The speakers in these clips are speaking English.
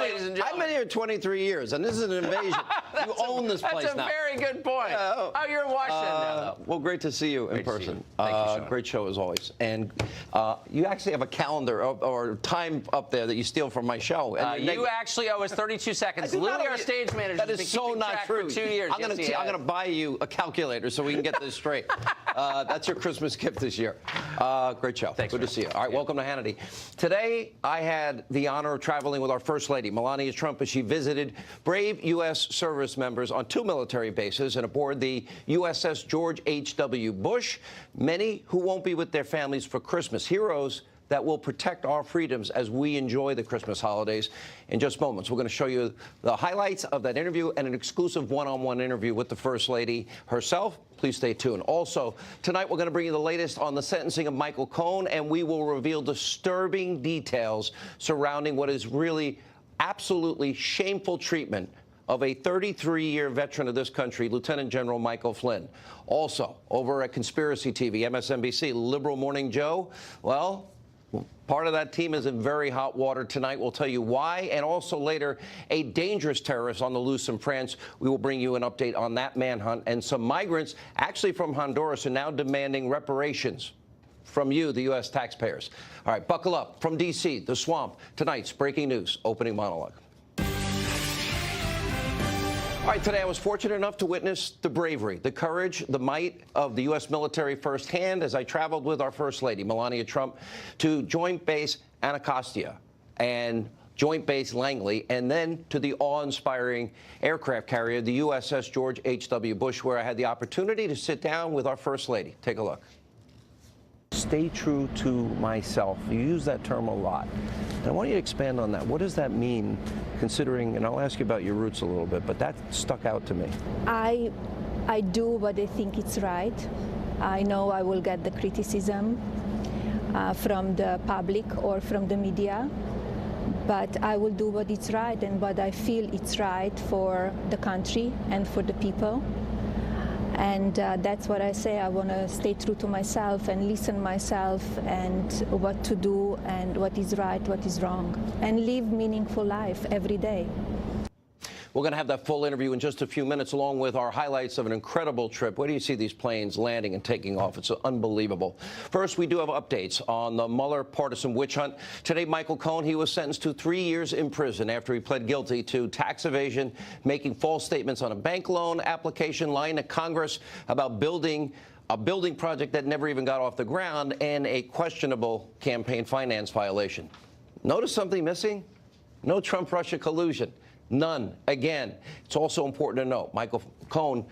ladies and gentlemen. I've been here 23 years, and this is an invasion. You own this place now. That's a very good point. Oh, you're in Washington now, though. Well, great to see you in person. Thank you, Sean. Great show as always. And you actually have a calendar or time up there that you steal from my show. And you actually owe us 32 seconds. Louis, our stage manager, that has is been so keeping not track true. for 2 years. I'm going to buy you a calculator so we can get this straight. That's your Christmas gift this year. Great show. Thanks, Good to see you. All right, welcome to Hannity. Today, I had the honor of traveling with our First Lady, MELANIA Trump, as she visited brave U.S. service members on 2 military bases and aboard the USS George H.W. Bush, many who won't be with their families for Christmas. Heroes that will protect our freedoms as we enjoy the Christmas holidays. In just moments, we're going to show you the highlights of that interview and an exclusive one-on-one interview with the First Lady herself. Please stay tuned. Also, tonight we're going to bring you the latest on the sentencing of Michael Cohen, and we will reveal disturbing details surrounding what is really absolutely shameful treatment of a 33-year veteran of this country, Lieutenant General Michael Flynn. Also, over at Conspiracy TV, MSNBC, Liberal Morning Joe, well, part of that team is in very hot water tonight. We'll tell you why. And also later, a dangerous terrorist on the loose in France. We will bring you an update on that manhunt. And some migrants, actually from Honduras, are now demanding reparations from you, the U.S. taxpayers. All right, buckle up. From D.C., the swamp, tonight's breaking news, opening monologue. All right, today I was fortunate enough to witness the bravery, the courage, the might of the U.S. military firsthand as I traveled with our First Lady, MELANIA Trump, to Joint Base Anacostia and Joint Base Langley, and then to the awe-inspiring aircraft carrier, the USS George H.W. Bush, where I had the opportunity to sit down with our First Lady. Take a look. Stay true to myself. You use that term a lot. And I want you to expand on that. What does that mean, considering, and I'll ask you about your roots a little bit, but that stuck out to me. I do what I think it's right. I know I will get the criticism from the public or from the media, but I will do what is right and what I feel it's right for the country and for the people. And that's what I say. I want to stay true to myself and listen myself and what to do and what is right, what is wrong, and live meaningful life every day. We're going to have that full interview in just a few minutes, along with our highlights of an incredible trip. Where do you see these planes landing and taking off? It's unbelievable. First, we do have updates on the Mueller partisan witch hunt. Today, Michael Cohen, he was sentenced to 3 years in prison after he pled guilty to tax evasion, making false statements on a bank loan application, lying to Congress about building a building project that never even got off the ground, and a questionable campaign finance violation. Notice something missing? No Trump-Russia collusion. None. Again, it's also important to note, Michael Cohen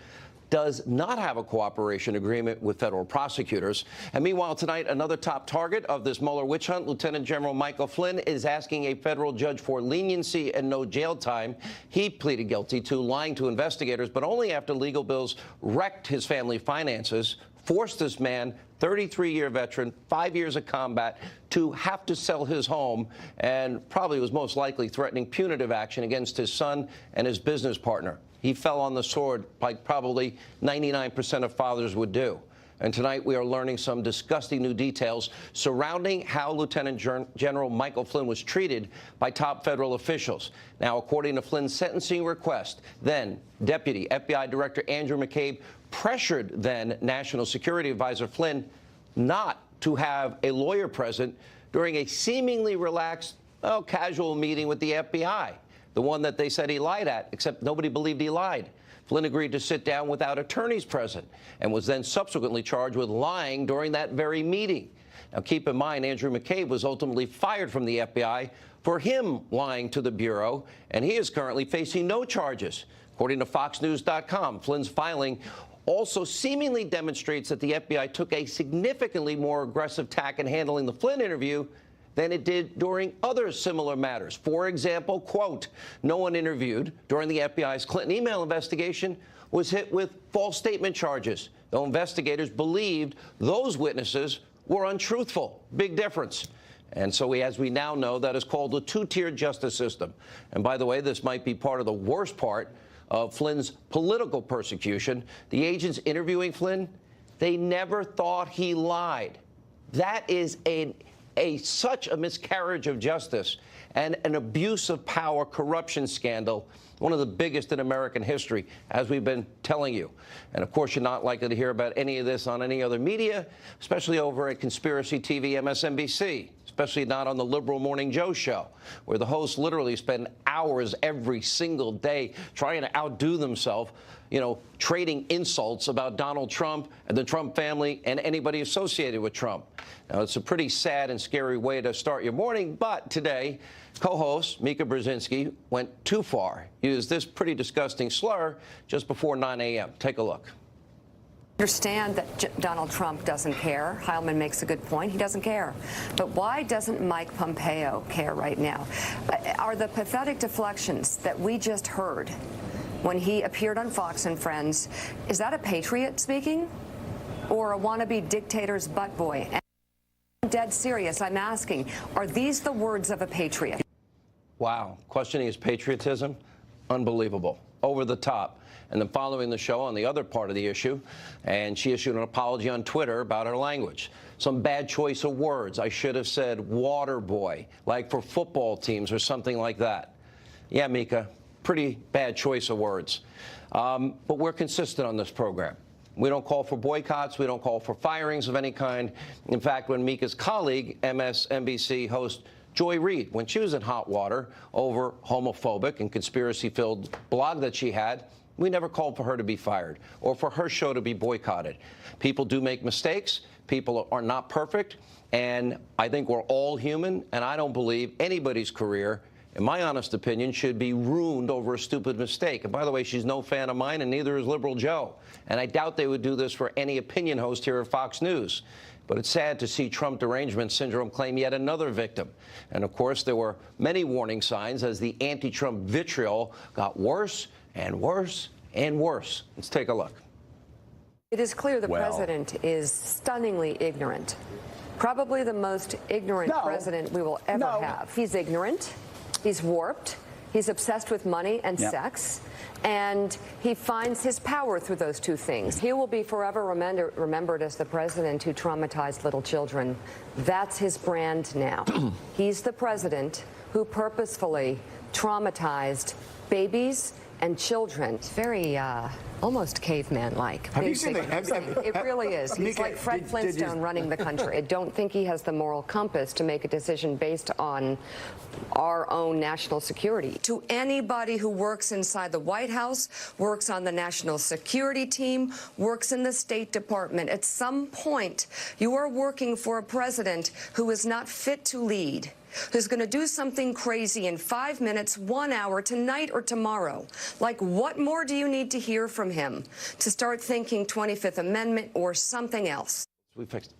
does not have a cooperation agreement with federal prosecutors. And meanwhile, tonight, another top target of this Mueller witch hunt, Lieutenant General Michael Flynn, is asking a federal judge for leniency and no jail time. He pleaded guilty to lying to investigators, but only after legal bills wrecked his family finances, forced this man, 33-year veteran, 5 years of combat, to have to sell his home, and probably was most likely threatening punitive action against his son and his business partner. He fell on the sword like probably 99% of fathers would do. And tonight we are learning some disgusting new details surrounding how Lieutenant General Michael Flynn was treated by top federal officials. Now, according to Flynn's sentencing request, then Deputy FBI Director Andrew McCabe pressured then National Security Advisor Flynn not to have a lawyer present during a seemingly relaxed, casual meeting with the FBI, the one that they said he lied at, except nobody believed he lied. Flynn agreed to sit down without attorneys present and was then subsequently charged with lying during that very meeting. Now, keep in mind, Andrew McCabe was ultimately fired from the FBI for him lying to the Bureau, and he is currently facing no charges. According to FoxNews.com, Flynn's filing also seemingly demonstrates that the FBI took a significantly more aggressive tack in handling the Flynn interview than it did during other similar matters. For example, quote, no one interviewed during the FBI's Clinton email investigation was hit with false statement charges, though investigators believed those witnesses were untruthful. Big difference. And so as we now know, that is called a two-tiered justice system. And by the way, this might be part of the worst part of Flynn's political persecution. The agents interviewing Flynn, they never thought he lied. That is an such a miscarriage of justice and an abuse of power corruption scandal, one of the biggest in American history, as we've been telling you. And, of course, you're not likely to hear about any of this on any other media, especially over at Conspiracy TV MSNBC, especially not on the liberal Morning Joe show, where the hosts literally spend hours every single day trying to outdo themselves, you know, trading insults about Donald Trump and the Trump family and anybody associated with Trump. Now, it's a pretty sad and scary way to start your morning, but today, co-host Mika Brzezinski went too far. He used this pretty disgusting slur just before 9 a.m. Take a look. Understand that Donald Trump doesn't care. Heilman makes a good point. He doesn't care. But why doesn't Mike Pompeo care right now? Are the pathetic deflections that we just heard when he appeared on Fox and Friends, is that a patriot speaking or a wannabe dictator's butt boy? And I'm dead serious. I'm asking, are these the words of a patriot? Wow. Questioning his patriotism? Unbelievable. Over the top. And then following the show on the other part of the issue, and she issued an apology on Twitter about her language. Some bad choice of words. I should have said water boy, like for football teams or something like that. Yeah, Mika, pretty bad choice of words. But we're consistent on this program. We don't call for boycotts. We don't call for firings of any kind. In fact, when Mika's colleague, MSNBC host Joy Reid, when she was in hot water over homophobic and conspiracy-filled blog that she had, we never called for her to be fired or for her show to be boycotted. People do make mistakes. People are not perfect. And I think we're all human. And I don't believe anybody's career, in my honest opinion, should be ruined over a stupid mistake. And by the way, she's no fan of mine, and neither is Liberal Joe. And I doubt they would do this for any opinion host here at Fox News. But it's sad to see Trump derangement syndrome claim yet another victim. And, of course, there were many warning signs as the anti-Trump vitriol got worse and worse and worse. Let's take a look. It is clear the president is stunningly ignorant. Probably the most ignorant president we will ever have. He's ignorant. He's warped. He's obsessed with money and sex. And he finds his power through those two things. He will be forever remembered as the president who traumatized little children. That's his brand now. He's the president who purposefully traumatized babies and children. It's very almost caveman-like. Have you seen It really is. He's like Fred Flintstone running the country. I don't think he has the moral compass to make a decision based on our own national security. To anybody who works inside the White House, works on the national security team, works in the State Department, at some point you are working for a president who is not fit to lead, who's going to do something crazy in 5 minutes, 1 hour, tonight or tomorrow. Like, what more do you need to hear from him to start thinking 25th Amendment or something else? We fixed it.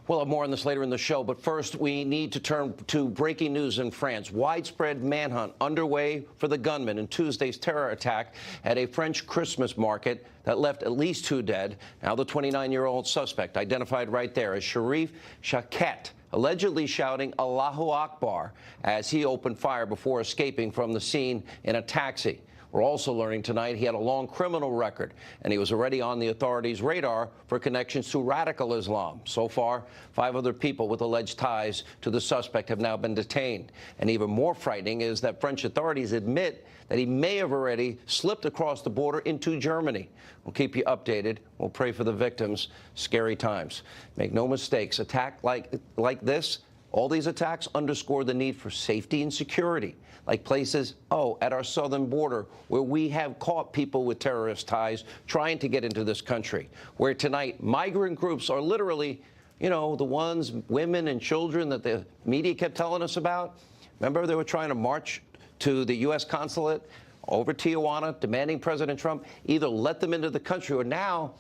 We'll have more on this later in the show, but first we need to turn to breaking news in France. Widespread manhunt underway for the gunman in Tuesday's terror attack at a French Christmas market that left at least 2 dead. Now the 29-year-old suspect, identified right there as Sharif Chaket, allegedly shouting Allahu Akbar as he opened fire before escaping from the scene in a taxi. We're also learning tonight he had a long criminal record, and he was already on the authorities' radar for connections to radical Islam. So far, 5 other people with alleged ties to the suspect have now been detained. And even more frightening is that French authorities admit that he may have already slipped across the border into Germany. We'll keep you updated. We'll pray for the victims. Scary times. Make no mistakes. Attack like this, all these attacks underscore the need for safety and security, like places, at our southern border, where we have caught people with terrorist ties trying to get into this country, where tonight migrant groups are literally, the ones, women and children that the media kept telling us about. Remember, they were trying to march to the U.S. consulate over Tijuana, demanding President Trump either let them into the country, or now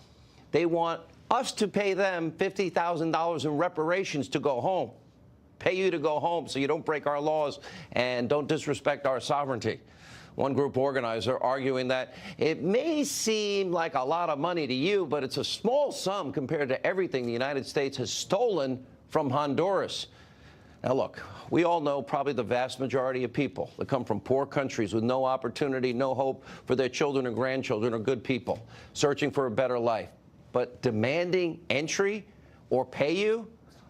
they want us to pay them $50,000 in reparations to go home. Pay you to go home so you don't break our laws and don't disrespect our sovereignty. One group organizer arguing that it may seem like a lot of money to you, but it's a small sum compared to everything the United States has stolen from Honduras. Now, look, we all know probably the vast majority of people that come from poor countries with no opportunity, no hope for their children or grandchildren are good people searching for a better life. But demanding entry or pay you?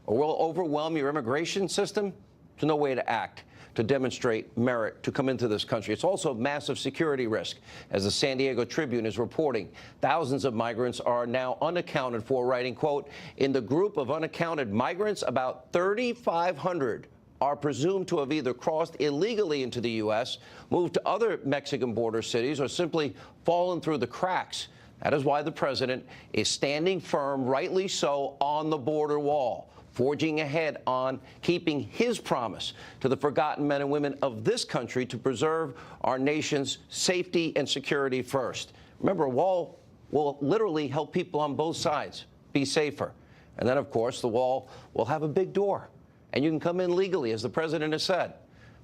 or will overwhelm your immigration system, there's no way to act to demonstrate merit to come into this country. It's also a massive security risk. As the San Diego Tribune is reporting, thousands of migrants are now unaccounted for, writing, quote, in the group of unaccounted migrants, about 3,500 are presumed to have either crossed illegally into the U.S., moved to other Mexican border cities, or simply fallen through the cracks. That is why the president is standing firm, rightly so, on the border wall, forging ahead on keeping his promise to the forgotten men and women of this country to preserve our nation's safety and security first. Remember, a wall will literally help people on both sides be safer. And then, of course, the wall will have a big door, and you can come in legally, as the president has said.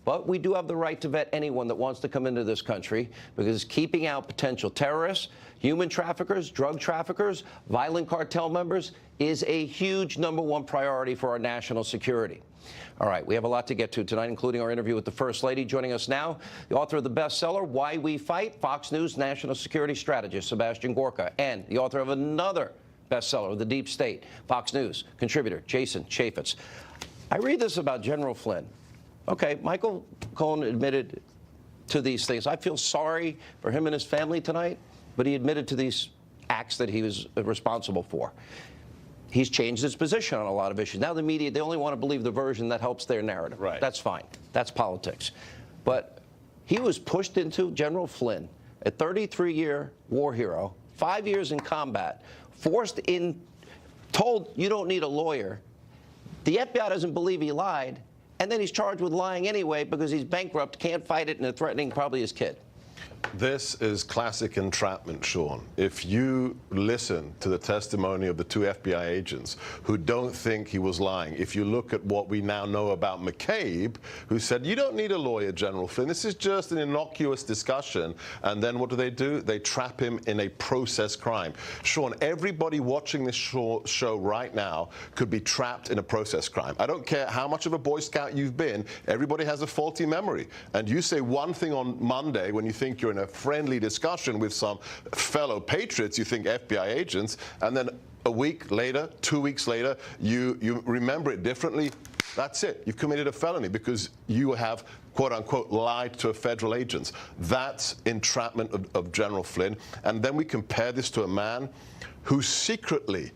But we do have the right to vet anyone that wants to come into this country, because keeping out potential terrorists, human traffickers, drug traffickers, violent cartel members is a huge #1 priority for our national security. All right, we have a lot to get to tonight, including our interview with the First Lady. Joining us now, the author of the bestseller, Why We Fight, Fox News national security strategist Sebastian Gorka, and the author of another bestseller, The Deep State, Fox News contributor Jason Chaffetz. I read this about General Flynn. Okay, Michael Cohen admitted to these things. I feel sorry for him and his family tonight, but he admitted to these acts that he was responsible for. He's changed his position on a lot of issues. Now the media, they only want to believe the version that helps their narrative. Right. That's fine. That's politics. But he was pushed into, General Flynn, a 33-year war hero, 5 years in combat, forced in, told you don't need a lawyer. The FBI doesn't believe he lied. And then he's charged with lying anyway because he's bankrupt, can't fight it, and they're threatening probably his kid. This is classic entrapment, Sean. If you listen to the testimony of the two FBI agents who don't think he was lying, if you look at what we now know about McCabe, who said, you don't need a lawyer, General Flynn, this is just an innocuous discussion, and then what do? They trap him in a process crime. Sean, everybody watching this show right now could be trapped in a process crime. I don't care how much of a Boy Scout you've been, everybody has a faulty memory. And you say one thing on Monday when you think you're in a friendly discussion with some fellow patriots, you think FBI agents, and then a week later, 2 weeks later, you remember it differently. That's it. You've committed a felony because you have, quote unquote, lied to a federal agent. That's entrapment of General Flynn. And then we compare this to a man who secretly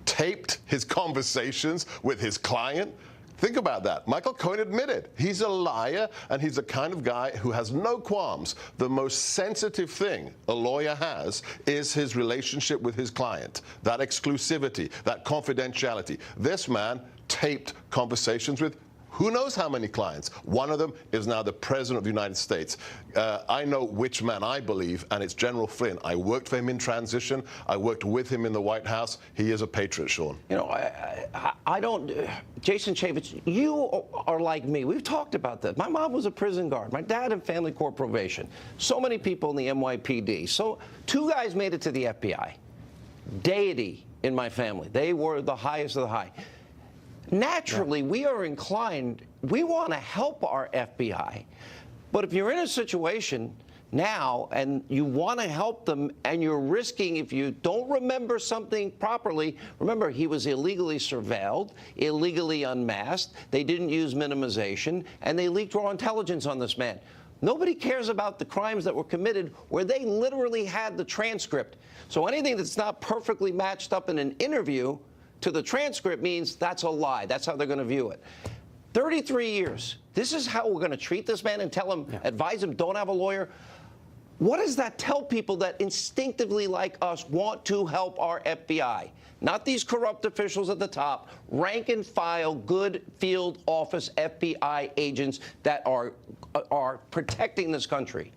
taped his conversations with his client. Think about that. Michael Cohen admitted he's a liar, and he's the kind of guy who has no qualms. The most sensitive thing a lawyer has is his relationship with his client, that exclusivity, that confidentiality. This man taped conversations with who knows how many clients. One of them is now the President of the United States. I know which man I believe, and it's General Flynn. I worked for him in transition. I worked with him in the White House. He is a patriot, Sean. You know, I don't, Jason Chaffetz, you are like me. We've talked about this. My mom was a prison guard. My dad in family court probation. So many people in the NYPD. So two guys made it to the FBI. Deity in my family. They were the highest of the high. Naturally, we are inclined, we want to help our FBI. But if you're in a situation now and you want to help them and you're risking, if you don't remember something properly, remember he was illegally surveilled, illegally unmasked, they didn't use minimization, and they leaked raw intelligence on this man. Nobody cares about the crimes that were committed where they literally had the transcript. So anything that's not perfectly matched up in an interview to the transcript means that's a lie. That's how they're going to view it. 33 years. This is how we're going to treat this man and tell him, advise him, don't have a lawyer. What does that tell people that instinctively, like us, want to help our FBI? Not these corrupt officials at the top, rank and file, good field office FBI agents that are protecting this country.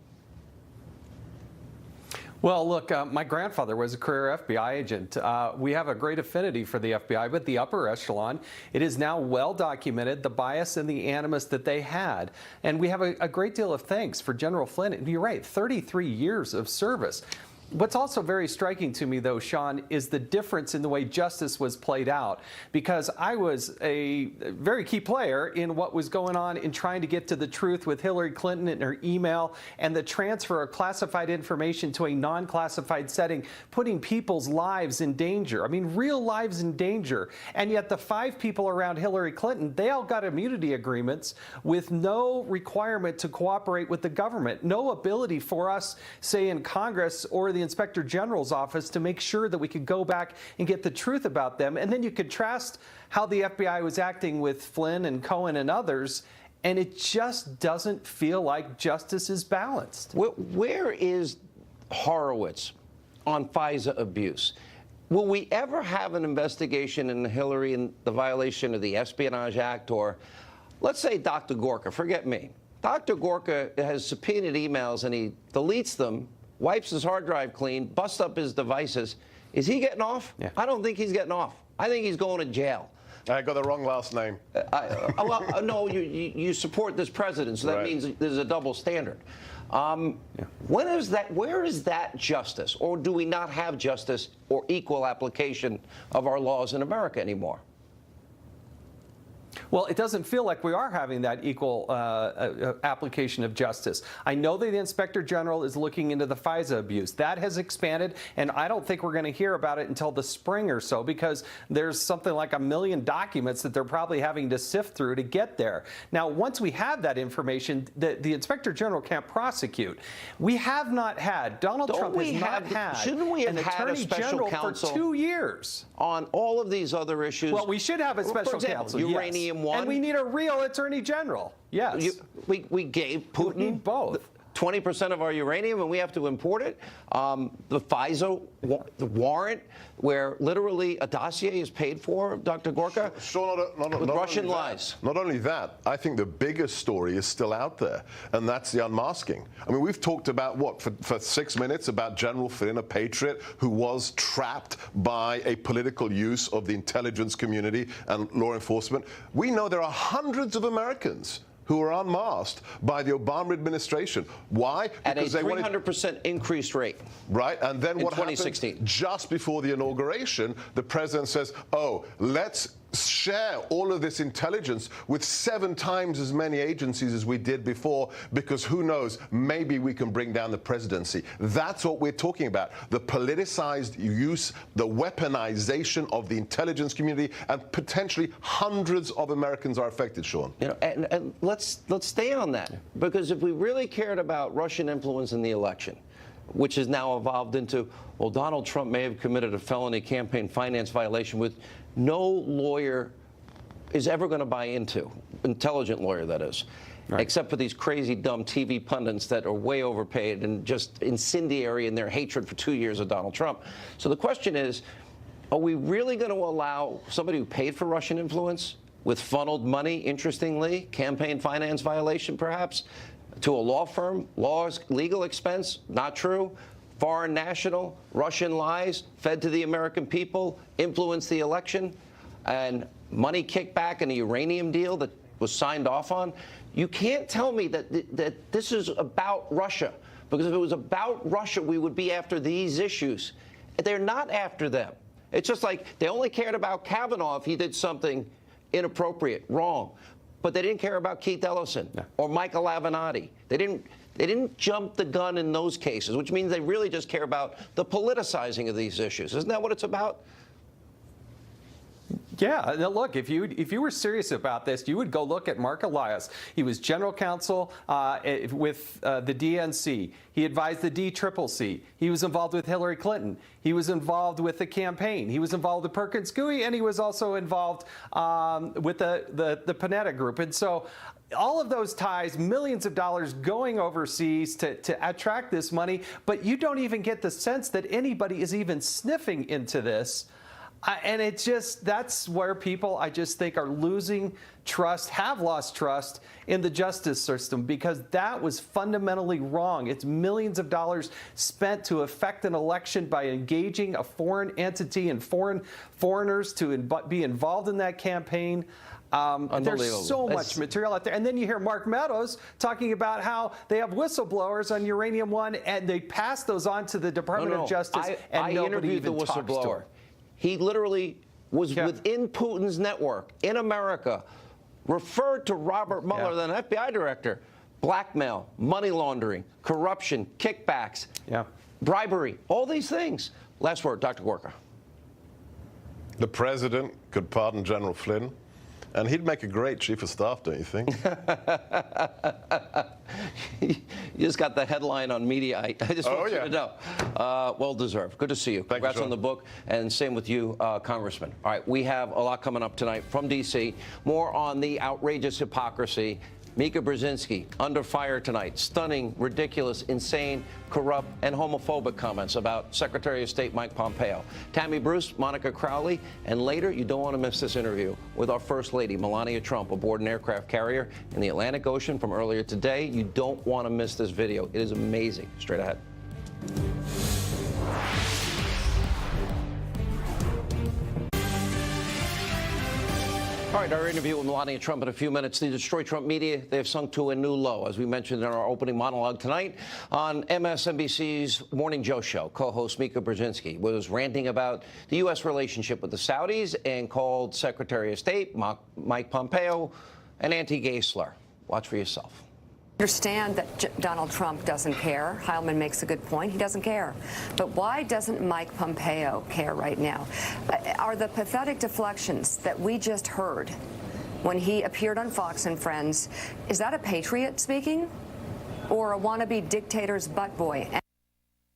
Well, look, my grandfather was a career FBI agent. We have a great affinity for the FBI, but the upper echelon, it is now well documented, the bias and the animus that they had. And we have a great deal of thanks for General Flynn. And you're right, 33 years of service. What's also very striking to me, though, Sean, is the difference in the way justice was played out. Because I was a very key player in what was going on in trying to get to the truth with Hillary Clinton and her email and the transfer of classified information to a non-classified setting, putting people's lives in danger. I mean, real lives in danger. And yet the 5 people around Hillary Clinton, they all got immunity agreements with no requirement to cooperate with the government, no ability for us, say in Congress or the Inspector General's office, to make sure that we could go back and get the truth about them. And then you contrast how the FBI was acting with Flynn and Cohen and others, and it just doesn't feel like justice is balanced. Where is Horowitz on FISA abuse? Will we ever have an investigation into Hillary and the violation of the Espionage Act? Or let's say Dr. Gorka, forget me. Dr. Gorka has subpoenaed emails and he deletes them, wipes his hard drive clean, busts up his devices. Is he getting off? Yeah. I don't think he's getting off. I think he's going to jail. I got the wrong last name. Well, no, you support this president, so that Right. means there's a double standard. When is that? Where is that justice? Or do we not have justice or equal application of our laws in America anymore? Well, it doesn't feel like we are having that equal application of justice. I know that the Inspector General is looking into the FISA abuse. That has expanded, and I don't think we're going to hear about it until the spring or so, because there's something like 1 million documents that they're probably having to sift through to get there. Now, once we have that information, the Inspector General can't prosecute. We have not had, Donald Trump has not had shouldn't we have an had a Attorney special General counsel for 2 years. On all of these other issues? Well, we should have a special for example, counsel, uranium yes. one. And we need a real Attorney General, yes. We gave Putin We need both. 20% of our uranium, and we have to import it. The FISA the warrant, where literally a dossier is paid for, Dr. Gorka, with Russian lies. Not only that, I think the biggest story is still out there, and that's the unmasking. I mean, we've talked about, what, for 6 minutes, about General Flynn, a patriot who was trapped by a political use of the intelligence community and law enforcement. We know there are hundreds of Americans who are unmasked by the Obama administration. Why? Because at a 300% increased rate. Right, and then what happened? 2016. Just before the inauguration, the president says, oh, let's share all of this intelligence with 7 times as many agencies as we did before, because who knows, maybe we can bring down the presidency. That's what we're talking about. The politicized use, the weaponization of the intelligence community, and potentially hundreds of Americans are affected, Sean. You know, and let's stay on that, because if we really cared about Russian influence in the election, which has now evolved into, well, Donald Trump may have committed a felony campaign finance violation, with no lawyer is ever going to buy into, intelligent lawyer that is, right, except for these crazy, dumb TV pundits that are way overpaid and just incendiary in their hatred for 2 years of Donald Trump. So the question is, are we really going to allow somebody who paid for Russian influence with funneled money, interestingly, campaign finance violation perhaps, to a law firm, legal expense, not true, foreign national, Russian lies, fed to the American people, influenced the election, and money kickback and a uranium deal that was signed off on? You can't tell me that this is about Russia, because if it was about Russia, we would be after these issues. They're not after them. It's just like they only cared about Kavanaugh if he did something inappropriate, wrong. But they didn't care about Keith Ellison or Michael Avenatti. They didn't jump the gun in those cases, which means they really just care about the politicizing of these issues. Isn't that what it's about? Yeah, now look, if you were serious about this, you would go look at Mark Elias. He was general counsel with the DNC. He advised the DCCC. He was involved with Hillary Clinton. He was involved with the campaign. He was involved with Perkins Coie, and he was also involved with the Panetta Group. And so all of those ties, millions of dollars going overseas to attract this money, but you don't even get the sense that anybody is even sniffing into this. And it's just, that's where people, I just think, are losing trust, have lost trust in the justice system, because that was fundamentally wrong. It's millions of dollars spent to affect an election by engaging a foreign entity and foreigners to be involved in that campaign. There's so much material out there. And then you hear Mark Meadows talking about how they have whistleblowers on Uranium One, and they pass those on to the Department of Justice, and I nobody interviewed even the talks to whistleblower. him. He literally was within Putin's network in America, referred to Robert Mueller, then FBI director, blackmail, money laundering, corruption, kickbacks, bribery, all these things. Last word, Dr. Gorka. The president could pardon General Flynn, and he'd make a great chief of staff, don't you think? You just got the headline on media. I just want you to know. Well deserved. Good to see you. Congrats on the book, and same with you, Congressman. All right, we have a lot coming up tonight from D.C. More on the outrageous hypocrisy. Mika Brzezinski under fire tonight. Stunning, ridiculous, insane, corrupt, and homophobic comments about Secretary of State Mike Pompeo. Tammy Bruce, Monica Crowley, and later, you don't want to miss this interview with our First Lady, Melania Trump, aboard an aircraft carrier in the Atlantic Ocean from earlier today. You don't want to miss this video. It is amazing. Straight ahead. All right, our interview with Melania Trump in a few minutes. The Destroy Trump media, they have sunk to a new low, as we mentioned in our opening monologue tonight. On MSNBC's Morning Joe show, co-host Mika Brzezinski was ranting about the U.S. relationship with the Saudis and called Secretary of State Mike Pompeo an anti-gay slur. Watch for yourself. Understand that Donald Trump doesn't care. Heilman makes a good point. He doesn't care. But why doesn't Mike Pompeo care right now? Are the pathetic deflections that we just heard when he appeared on Fox and Friends, is that a patriot speaking? Or a wannabe dictator's butt boy? And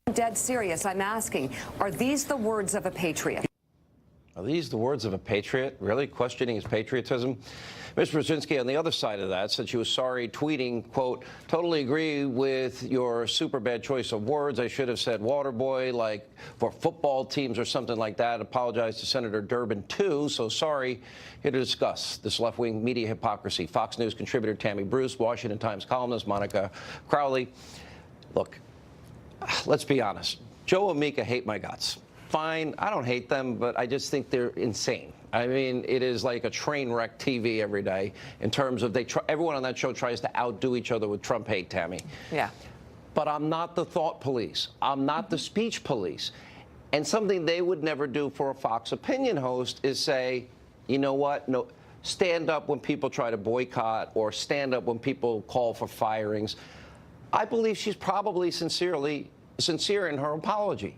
I'm dead serious. I'm asking, are these the words of a patriot? Are these the words of a patriot? Really? Questioning his patriotism? Ms. Brzezinski, on the other side of that, said she was sorry, tweeting, quote, totally agree with your super bad choice of words. I should have said water boy, like for football teams or something like that. Apologize to Senator Durbin, too. So sorry. Here to discuss this left-wing media hypocrisy. Fox News contributor Tammy Bruce, Washington Times columnist Monica Crowley. Look, let's be honest. Joe and Mika hate my guts. Fine, I don't hate them, but I just think they're insane. I mean, it is like a train wreck TV every day in terms of everyone on that show tries to outdo each other with Trump hate, Tammy. Yeah. But I'm not the thought police. I'm not the speech police. And something they would never do for a Fox opinion host is say, you know what, no, stand up when people try to boycott or stand up when people call for firings. I believe she's probably sincere in her apology.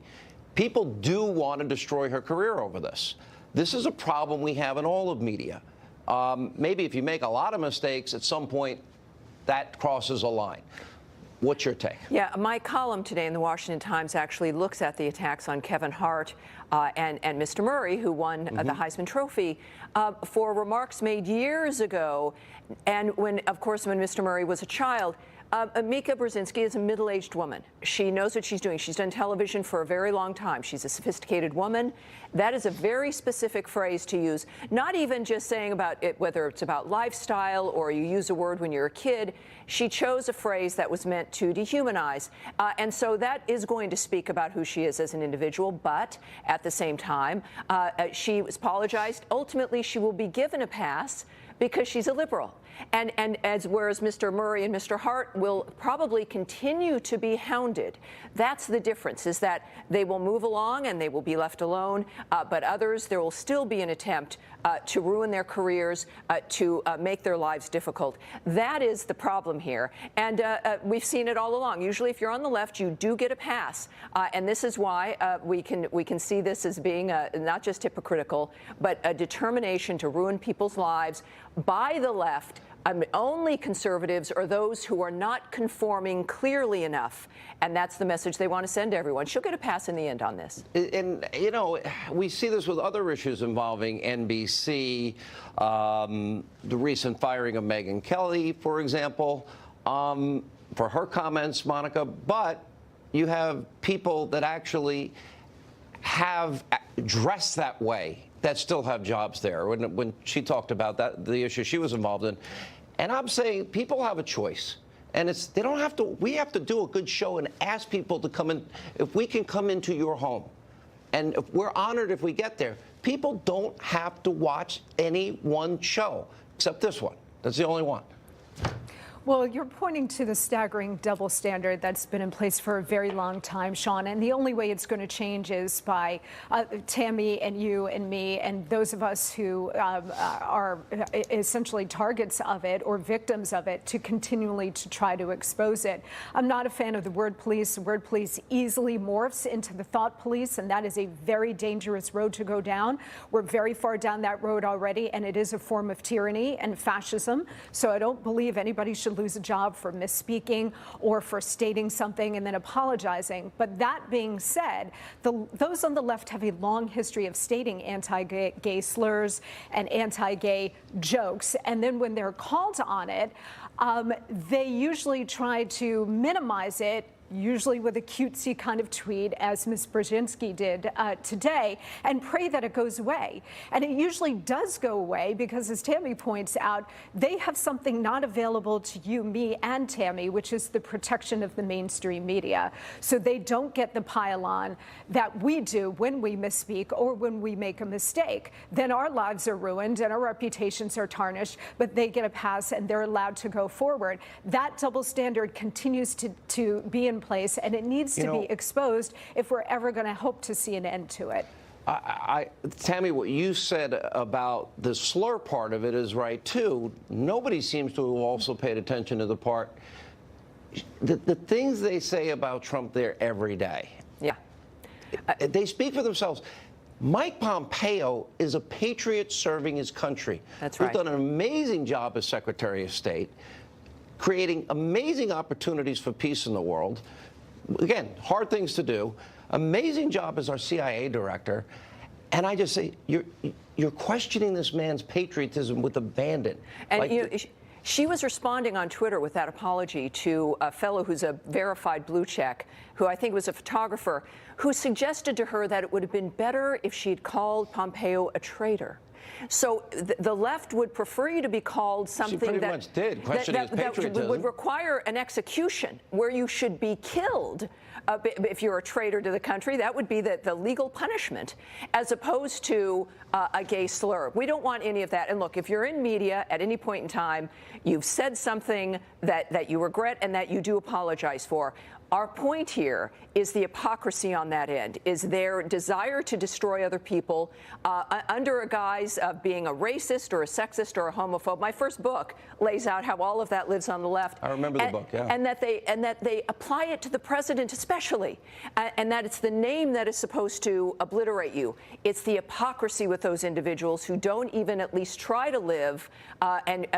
People do want to destroy her career over this. This is a problem we have in all of media. Maybe if you make a lot of mistakes, at some point, that crosses a line. What's your take? Yeah, my column today in the Washington Times actually looks at the attacks on Kevin Hart and Mr. Murray, who won the Heisman Trophy, for remarks made years ago. And of course, when Mr. Murray was a child. Mika Brzezinski is a middle-aged woman. She knows what she's doing. She's done television for a very long time. She's a sophisticated woman. That is a very specific phrase to use, not even just saying about it, whether it's about lifestyle or you use a word when you're a kid. She chose a phrase that was meant to dehumanize. And so that is going to speak about who she is as an individual. But at the same time, she apologized. Ultimately, she will be given a pass because she's a liberal. And whereas Mr. Murray and Mr. Hart will probably continue to be hounded. That's the difference, is that they will move along and they will be left alone. But others, there will still be an attempt to ruin their careers, to make their lives difficult. That is the problem here. And we've seen it all along. Usually if you're on the left, you do get a pass. And this is why we can see this as being not just hypocritical, but a determination to ruin people's lives by the left. Only conservatives are those who are not conforming clearly enough. And that's the message they want to send to everyone. She'll get a pass in the end on this. And, you know, we see this with other issues involving NBC, the recent firing of Megyn Kelly, for example, for her comments, Monica. But you have people that actually have dressed that way that still have jobs there. When she talked about that, the issue she was involved in. And I'm saying people have a choice. And they don't have to, we have to do a good show and ask people to come in. If we can come into your home, and if we're honored if we get there, people don't have to watch any one show. except this one. That's the only one. Well, you're pointing to the staggering double standard that's been in place for a very long time, Sean, and the only way it's going to change is by Tammy and you and me and those of us who are essentially targets of it or victims of it to continually to try to expose it. I'm not a fan of the word police. The word police easily morphs into the thought police, and that is a very dangerous road to go down. We're very far down that road already, and it is a form of tyranny and fascism. So I don't believe anybody should lose a job for misspeaking or for stating something and then apologizing. But that being said, those on the left have a long history of stating anti-gay slurs and anti-gay jokes. And then when they're called on it, they usually try to minimize it, usually with a cutesy kind of tweet, as Ms. Brzezinski did today, and pray that it goes away. And it usually does go away because, as Tammy points out, they have something not available to you, me, and Tammy, which is the protection of the mainstream media. So they don't get the pile-on that we do when we misspeak or when we make a mistake. Then our lives are ruined and our reputations are tarnished, but they get a pass and they're allowed to go forward. That double standard continues to be in place, and it needs to be exposed if we're ever going to hope to see an end to it. Tammy, what you said about the slur part of it is right, too. Nobody seems to have also paid attention to the part, the things they say about Trump there every day. Yeah. They speak for themselves. Mike Pompeo is a patriot serving his country. That's right. He's done an amazing job as Secretary of State, creating amazing opportunities for peace in the world. Again, hard things to do. Amazing job as our CIA director. And I just say, you're questioning this man's patriotism with abandon. And she was responding on Twitter with that apology to a fellow who's a verified blue check, who I think was a photographer, who suggested to her that it would have been better if she'd called Pompeo a traitor. So the left would prefer you to be called something that would require an execution where you should be killed. If you're a traitor to the country, that would be the legal punishment, as opposed to a gay slur. We don't want any of that. And look, if you're in media at any point in time, you've said something that you regret and that you do apologize for. Our point here is the hypocrisy on that end, is their desire to destroy other people under a guise of being a racist or a sexist or a homophobe. My first book lays out how all of that lives on the left. I remember the book, yeah. And that they apply it to the president especially, and that it's the name that is supposed to obliterate you. It's the hypocrisy with those individuals who don't even at least try to live and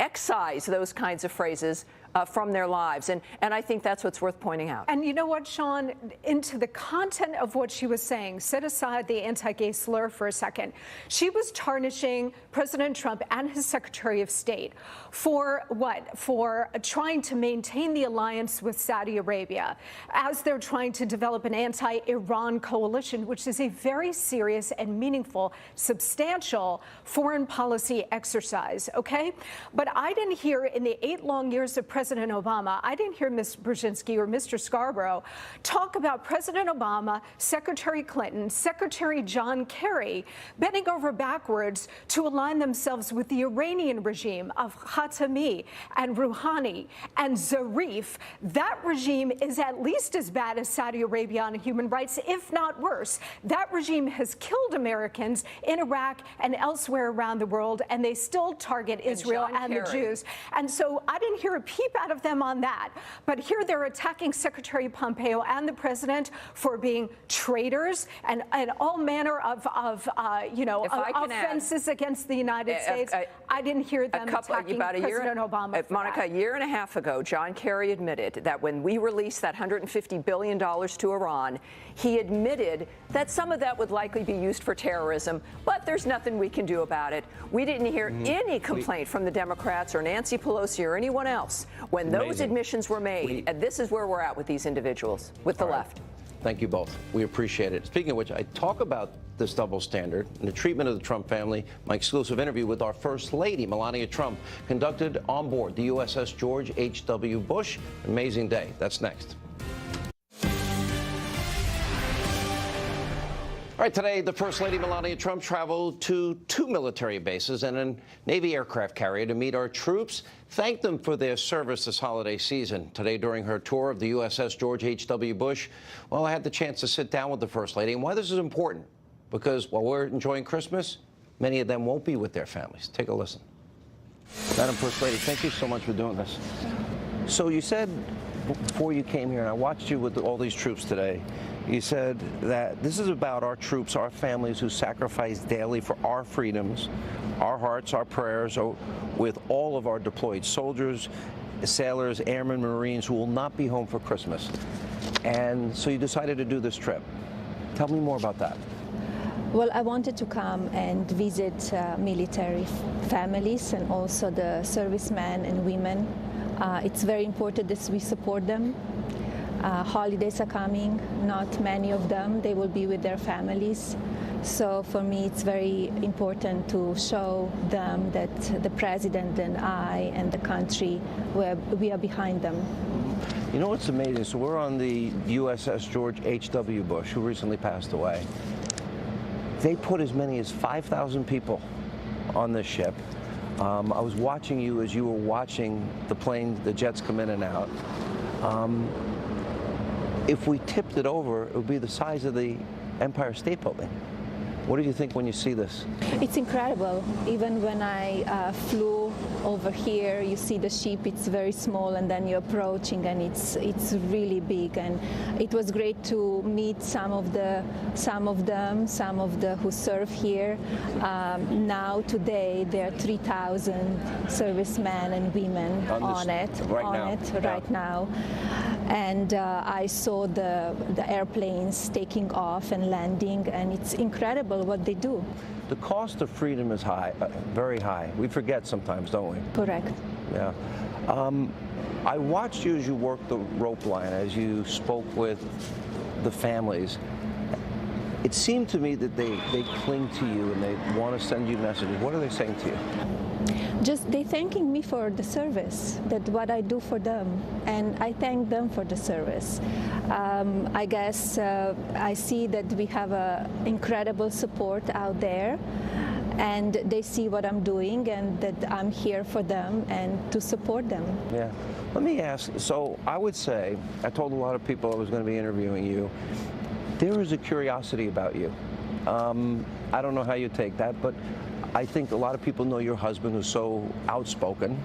excise those kinds of phrases from their lives. And I think that's what's worth pointing out. And you know what, Sean, into the content of what she was saying, set aside the anti-gay slur for a second. She was tarnishing President Trump and his Secretary of State for what? For trying to maintain the alliance with Saudi Arabia as they're trying to develop an anti-Iran coalition, which is a very serious and meaningful, substantial foreign policy exercise, okay? But I didn't hear in the 8 long years of President Obama, I didn't hear Ms. Brzezinski or Mr. Scarborough talk about President Obama, Secretary Clinton, Secretary John Kerry bending over backwards to align themselves with the Iranian regime of Khatami and Rouhani and Zarif. That regime is at least as bad as Saudi Arabia on human rights, if not worse. That regime has killed Americans in Iraq and elsewhere around the world, and they still target Israel and the Jews. And so I didn't hear a peep out of them on that. But here they're attacking Secretary Pompeo and the president for being traitors and all manner of offenses against the United States. I didn't hear them attacking President Obama. Monica, a year and a half ago, John Kerry admitted that when we released that $150 billion to Iran, he admitted that some of that would likely be used for terrorism, but there's nothing we can do about it. We didn't hear any complaint from the Democrats or Nancy Pelosi or anyone else when those admissions were made. And this is where we're at with these individuals, with the left. Thank you both. We appreciate it. Speaking of which, I talk about this double standard and the treatment of the Trump family. My exclusive interview with our First Lady, Melania Trump, conducted on board the USS George H.W. Bush. Amazing day. That's next. All All right, today, the First Lady Melania Trump traveled to 2 military bases and a Navy aircraft carrier to meet our troops, thank them for their service this holiday season. Today, during her tour of the USS George H.W. Bush, well, I had the chance to sit down with the First Lady. And why this is important, because while we're enjoying Christmas, many of them won't be with their families. Take a listen. Madam First Lady, thank you so much for doing this. So you said before you came here, and I watched you with all these troops today, you said that this is about our troops, our families who sacrifice daily for our freedoms. Our hearts, our prayers are with all of our deployed soldiers, sailors, airmen, Marines who will not be home for Christmas. And so you decided to do this trip. Tell me more about that. Well, I wanted to come and visit military families and also the servicemen and women. It's very important that we support them. Holidays are coming, not many of them, they will be with their families. So for me, it's very important to show them that the president and I and the country, we are behind them. You know what's amazing? So we're on the USS George H.W. Bush, who recently passed away. They put as many as 5,000 people on this ship. I was watching you as you were watching the plane, the jets come in and out. If we tipped it over, it would be the size of the Empire State Building. What do you think when you see this? It's incredible. Even when I flew over here, you see the ship, it's very small, and then you're approaching and it's really big. And it was great to meet some of them who serve here. Now today there are 3,000 servicemen and women on it right now. And I saw the airplanes taking off and landing, and it's incredible what they do. The cost of freedom is high, very high. We forget sometimes, don't we? Correct. Yeah. I watched you as you worked the rope line, as you spoke with the families. It seemed to me that they cling to you and they want to send you messages. What are they saying to you? Just they thanking me for the service, that what I do for them, and I thank them for the service. I guess I see that we have incredible support out there, and they see what I'm doing and that I'm here for them and to support them. Yeah. Let me ask, so I would say, I told a lot of people I was going to be interviewing you, there is a curiosity about you. I don't know how you take that, but I think a lot of people know your husband who's so outspoken,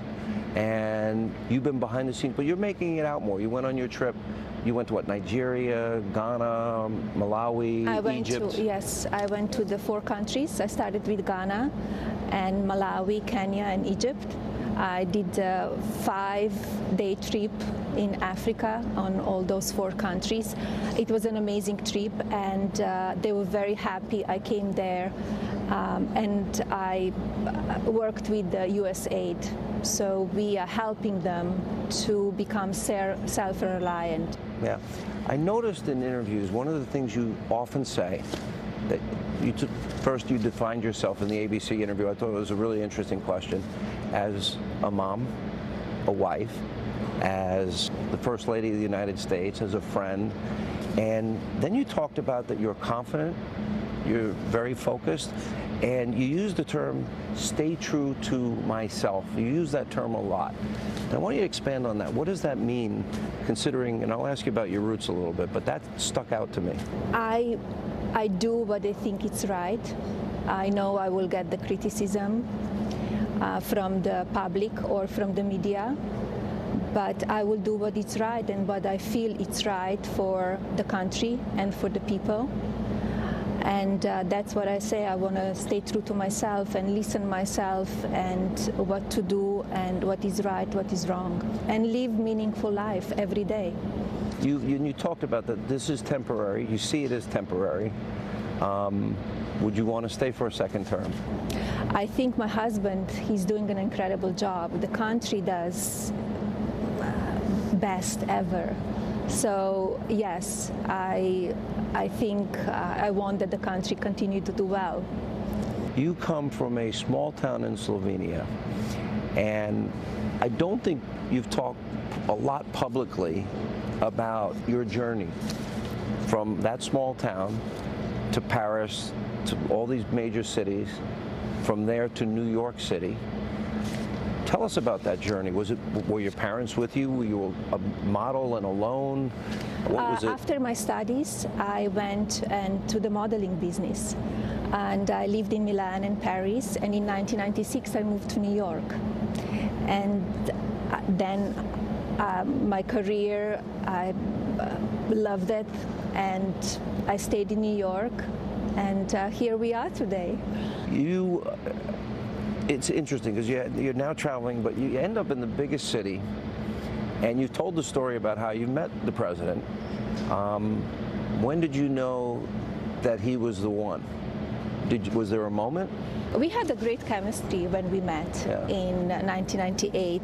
and you've been behind the scenes, but you're making it out more. You went on your trip. You went to what, Nigeria, Ghana, Malawi, Egypt? Yes, I went to the 4 countries. I started with Ghana and Malawi, Kenya, and Egypt. I did a 5-day trip in Africa on all those 4 countries. It was an amazing trip, and they were very happy I came there. And I worked with the USAID. So we are helping them to become self-reliant. Yeah. I noticed in interviews, one of the things you often say, that first you defined yourself in the ABC interview. I thought it was a really interesting question. As a mom, a wife, as the First Lady of the United States, as a friend, and then you talked about that you're confident, you're very focused, and you used the term, stay true to myself. You use that term a lot. And I want you to expand on that. What does that mean, considering, and I'll ask you about your roots a little bit, but that stuck out to me. I do what I think it's right. I know I will get the criticism from the public or from the media, but I will do what is right and what I feel it's right for the country and for the people. And that's what I say. I want to stay true to myself and listen myself and what to do and what is right, what is wrong, and live meaningful life every day. You talked about that this is temporary. You see it as temporary. Would you want to stay for a second term? I think my husband, he's doing an incredible job. The country does best ever. So yes, I think I want that the country continue to do well. You come from a small town in Slovenia, and I don't think you've talked a lot publicly about your journey from that small town to Paris, to all these major cities, from there to New York City. Tell us about that journey. Were your parents with you? Were you a model and alone? What was it? After my studies, I went to the modeling business. And I lived in Milan and Paris. And in 1996, I moved to New York. And then my career, I loved it. And I stayed in New York. And here we are today. It's interesting because you're now traveling, but you end up in the biggest city, and you told the story about how you met the president. When did you know that he was the one? Was there a moment? We had a great chemistry when we met in 1998,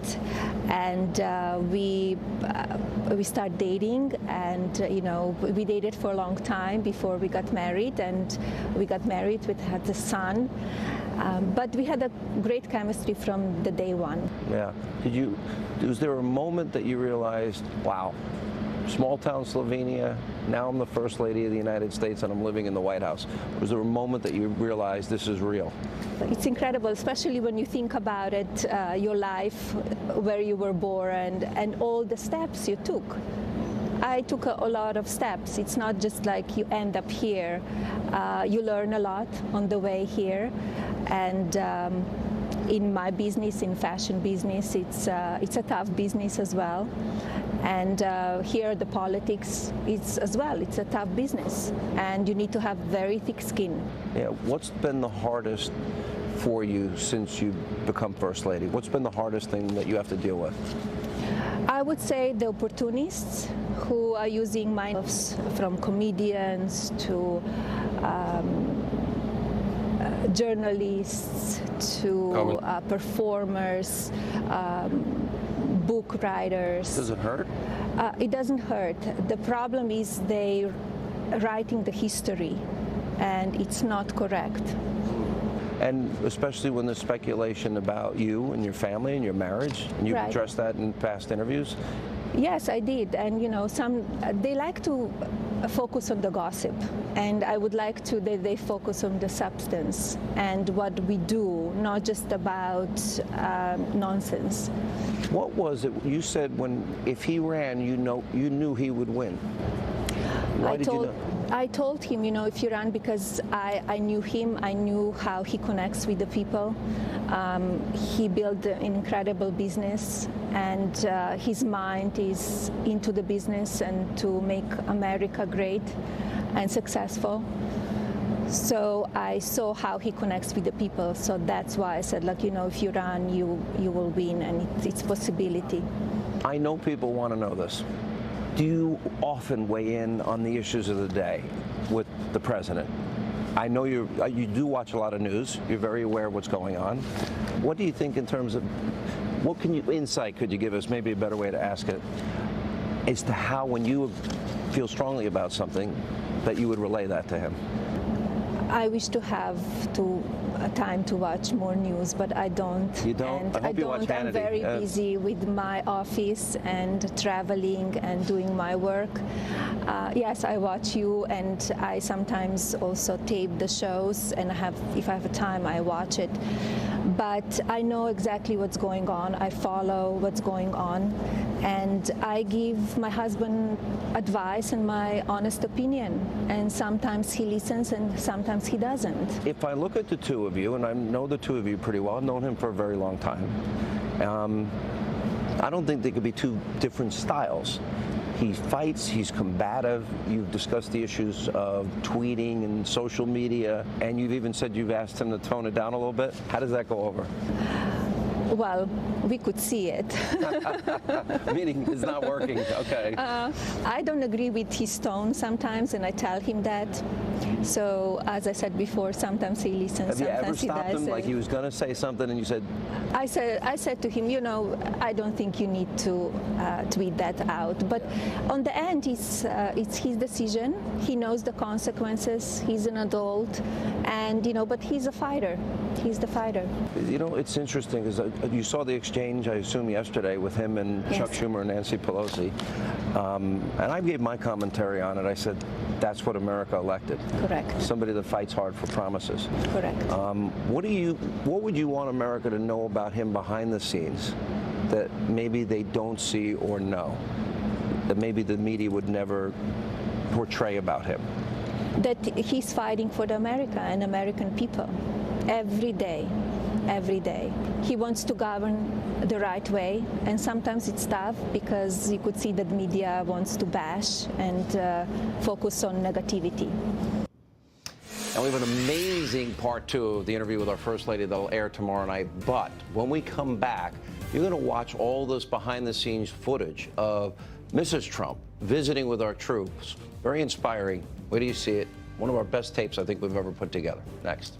and we started dating, and we dated for a long time before we got married, and we got married. We had a son, but we had a great chemistry from the day one. Yeah. Was there a moment that you realized, wow, small town Slovenia, now I'm the First Lady of the United States and I'm living in the White House? Was there a moment that you realized this is real? It's incredible, especially when you think about it, your life, where you were born, and all the steps you took. I took a lot of steps. It's not just like you end up here. You learn a lot on the way here. And in my business, in fashion business, it's a tough business as well. And here the politics is as well. It's a tough business, and you need to have very thick skin. Yeah. What's been the hardest for you since you've become First Lady? What's been the hardest thing that you have to deal with? I would say the opportunists who are using minds, from comedians to journalists to performers, book writers. Does it hurt? It doesn't hurt. The problem is they writing the history, and it's not correct. And especially when there's speculation about you and your family and your marriage, and you've addressed that in past interviews. Yes, I did. And they like to focus on the gossip, and I would like that they focus on the substance and what we do, not just about nonsense. What was it you said if he ran, you knew he would win? Why did you know? I told him, if you run, because I knew him, I knew how he connects with the people. He built an incredible business, and his mind is into the business and to make America great and successful. So I saw how he connects with the people. So that's why I said, if you run, you will win, and it's a possibility. I know people want to know this. Do you often weigh in on the issues of the day with the president? I know you do watch a lot of news. You're very aware of what's going on. What do you think in terms of insight could you give us? Maybe a better way to ask it as to how, when you feel strongly about something, that you would relay that to him. I wish to have time to watch more news, but I don't. You don't? And I hope you watch Hannity. I'm very busy with my office and traveling and doing my work. Yes, I watch you, and I sometimes also tape the shows, and if I have time, I watch it. But I know exactly what's going on. I follow what's going on, and I give my husband advice and my honest opinion. And sometimes he listens, and sometimes he doesn't. If I look at the two of you, and I know the two of you pretty well, I've known him for a very long time, I don't think they could be two different styles. He fights, he's combative. You've discussed the issues of tweeting and social media, and you've even said you've asked him to tone it down a little bit. How does that go over? Well, we could see it. Meaning it's not working. Okay. I don't agree with his tone sometimes, and I tell him that. So, as I said before, sometimes he listens, sometimes he doesn't. Have you ever stopped him, like he was going to say something, and you said? I said to him, I don't think you need to tweet that out. But on the end, it's his decision. He knows the consequences. He's an adult, and but he's a fighter. He's the fighter. It's interesting because you saw the exchange, I assume, yesterday with him and Chuck Schumer and Nancy Pelosi, and I gave my commentary on it. I said, that's what America elected. Correct. Somebody that fights hard for promises. Correct. What would you want America to know about him behind the scenes that maybe they don't see or know, that maybe the media would never portray about him? That he's fighting for the America and American people every day, every day. He wants to govern the right way, and sometimes it's tough because you could see that the media wants to bash and focus on negativity. And we have an amazing part 2 of the interview with our First Lady that'll air tomorrow night. But when we come back, you're going to watch all this behind-the-scenes footage of Mrs. Trump visiting with our troops. Very inspiring. Where do you see it? One of our best tapes I think we've ever put together. Next.